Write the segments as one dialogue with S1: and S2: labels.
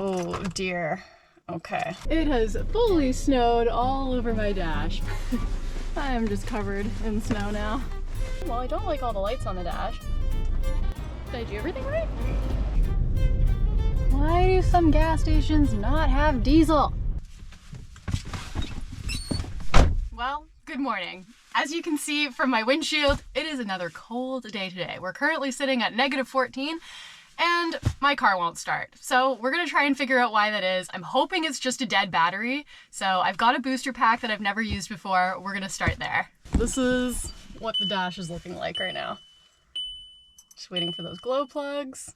S1: Oh dear. Okay.
S2: It has fully snowed all over my dash. I am just covered in snow now.
S1: Well, I don't like all the lights on the dash.
S2: Did I do everything right? Why do some gas stations not have diesel? Well, good morning. As you can see from my windshield, it is another cold day today. We're currently sitting at -14 and my car won't start. So we're gonna try and figure out why that is. I'm hoping it's just a dead battery. So I've got a booster pack that I've never used before. We're gonna start there. This is what the dash is looking like right now. Just waiting for those glow plugs.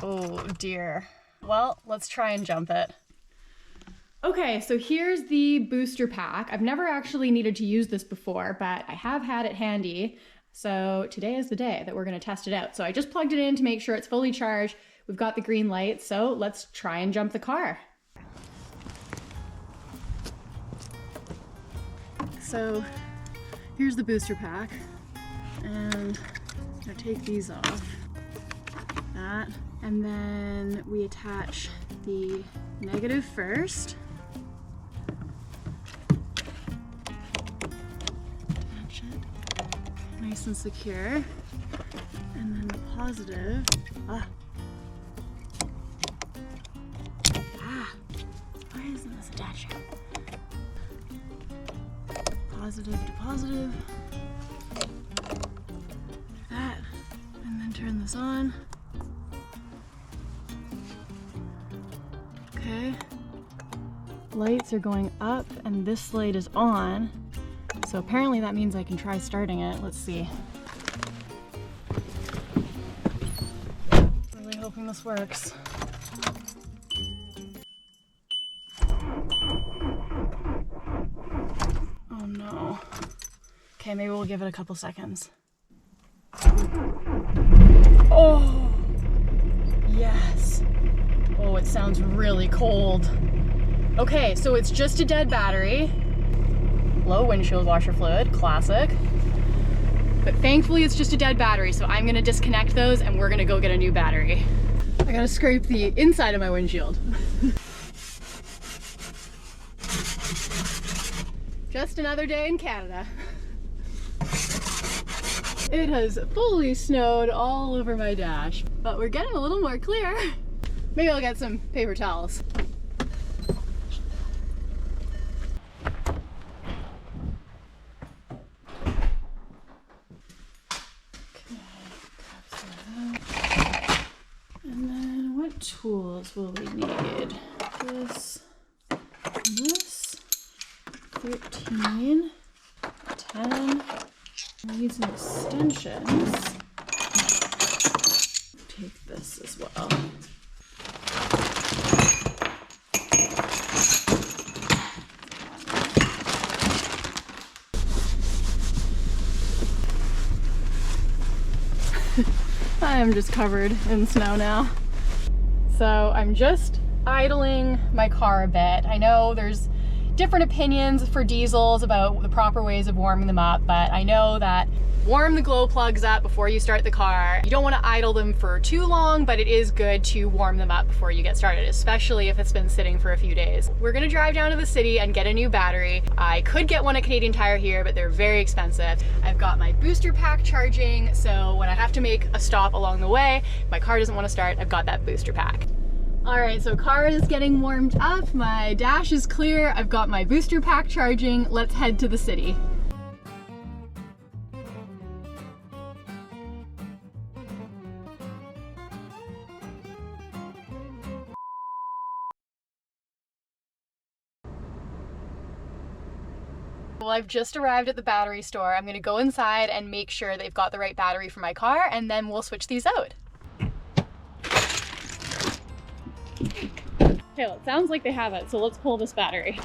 S1: Oh dear. Well, let's try and jump it.
S2: Okay, so here's the booster pack. I've never actually needed to use this before, but I have had it handy. So today is the day that we're gonna test it out. So I just plugged it in to make sure it's fully charged. We've got the green light, so let's try and jump the car. So here's the booster pack, and I'm gonna take these off. That, and then we attach the negative first. Attach it nice and secure, and then the positive. Why isn't this attaching? Positive to positive. That, and then turn this on. Okay. Lights are going up and this light is on. So apparently that means I can try starting it. Let's see. Really hoping this works. Oh no. Okay, maybe we'll give it a couple seconds. Oh, yes. Oh, it sounds really cold. Okay, so it's just a dead battery. Low windshield washer fluid, classic. But thankfully it's just a dead battery, so I'm gonna disconnect those and we're gonna go get a new battery. I gotta scrape the inside of my windshield. Just another day in Canada. It has fully snowed all over my dash, but we're getting a little more clear. Maybe I'll get some paper towels. And then what tools will we need? This, 13, 10. I need some extensions. Take this as well. I am just covered in snow now. So I'm just idling my car a bit. I know there's different opinions for diesels about the proper ways of warming them up, but I know that warm the glow plugs up before you start the car. You don't want to idle them for too long, but it is good to warm them up before you get started, especially if it's been sitting for a few days. We're gonna drive down to the city and get a new battery. I could get one at Canadian Tire here, but they're very expensive. I've got my booster pack charging, so when I have to make a stop along the way, my car doesn't want to start, I've got that booster pack. All right, so car is getting warmed up, my dash is clear, I've got my booster pack charging, let's head to the city. Well, I've just arrived at the battery store. I'm gonna go inside and make sure they've got the right battery for my car, and then we'll switch these out. Okay, well, it sounds like they have it, so let's pull this battery.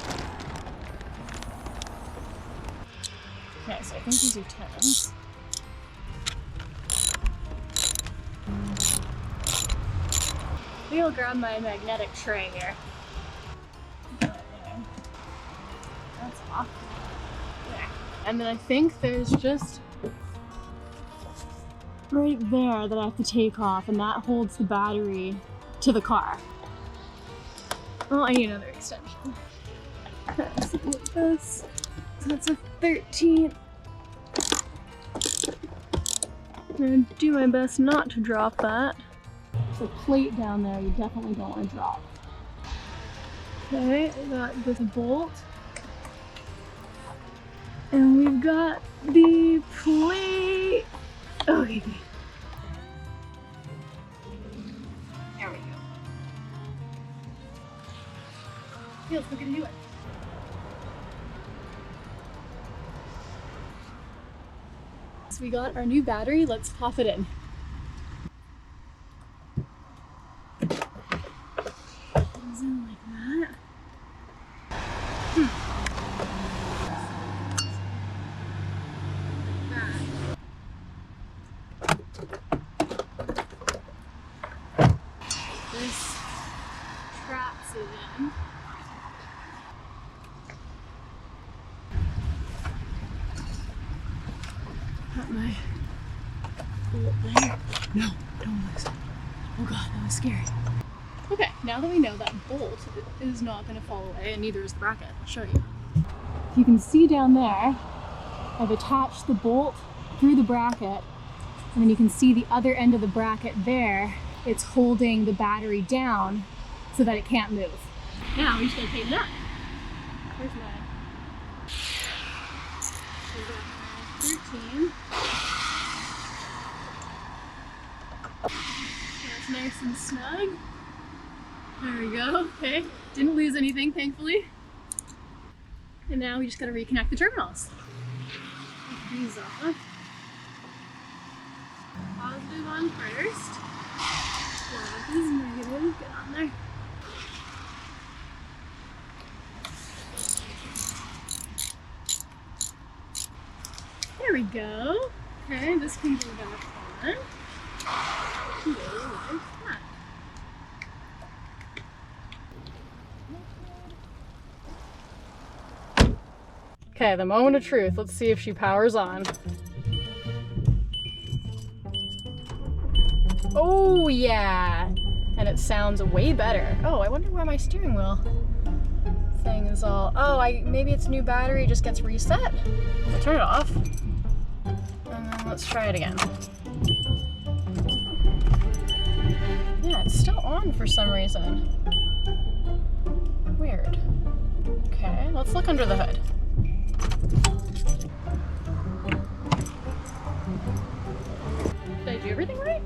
S2: Okay, so I think these are 10s. Maybe I'll grab my magnetic tray here. That's off. There. And then I think there's just right there that I have to take off, and that holds the battery to the car. Oh, I need another extension. Okay, so like this. So that's a 13. I'm gonna do my best not to drop that. There's a plate down there you definitely don't want to drop. Okay, I got this bolt. And we've got the plate. Okay. There we go. Feels we're gonna do it. So we got our new battery, let's pop it in. Comes in like that. This traps it in. Got my bolt there. No, don't listen. Oh god, that was scary. Okay, now that we know that bolt is not going to fall away, and neither is the bracket, I'll show you. You can see down there, I've attached the bolt through the bracket, and then you can see the other end of the bracket there. It's holding the battery down so that it can't move. Now we just gotta tighten it up. Where's my 13. That's nice and snug. There we go. Okay, didn't lose anything, thankfully. And now we just gotta reconnect the terminals. Take these off. Positive on first. This is negative. Get on there. There we go. Okay, this can go back on. Go like that. Okay, the moment of truth. Let's see if she powers on. Oh yeah! And it sounds way better. Oh, I wonder why my steering wheel thing is all... Oh, maybe it's new battery, just gets reset? I'll turn it off. And then let's try it again. Yeah, it's still on for some reason. Weird. Okay, let's look under the hood. Did I do everything right?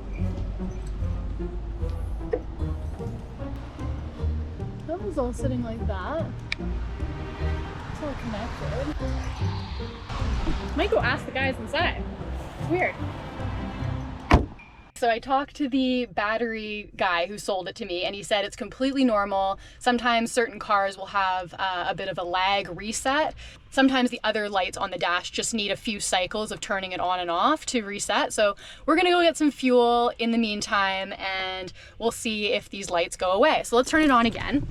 S2: That was all sitting like that. It's all connected. Might go ask the guys inside. It's weird. So I talked to the battery guy who sold it to me, and he said it's completely normal. Sometimes certain cars will have a bit of a lag reset. Sometimes the other lights on the dash just need a few cycles of turning it on and off to reset. So we're gonna go get some fuel in the meantime, and we'll see if these lights go away. So let's turn it on again.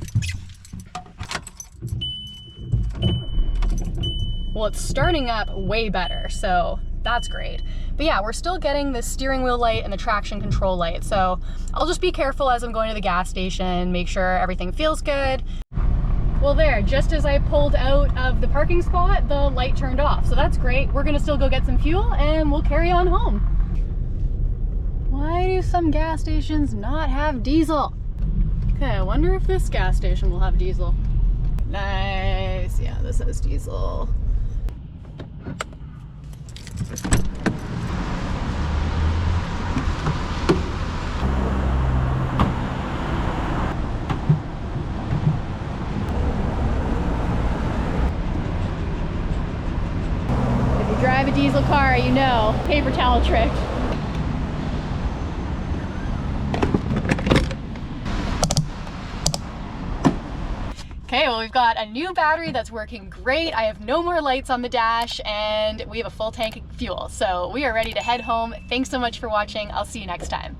S2: Well, it's starting up way better, so that's great. But yeah, we're still getting the steering wheel light and the traction control light. So I'll just be careful as I'm going to the gas station, make sure everything feels good. Well there, just as I pulled out of the parking spot, the light turned off. So that's great. We're gonna still go get some fuel and we'll carry on home. Why do some gas stations not have diesel? Okay, I wonder if this gas station will have diesel. Nice, yeah, this has diesel. Drive a diesel car, you know, paper towel trick. Okay, well we've got a new battery that's working great. I have no more lights on the dash and we have a full tank of fuel. So we are ready to head home. Thanks so much for watching. I'll see you next time.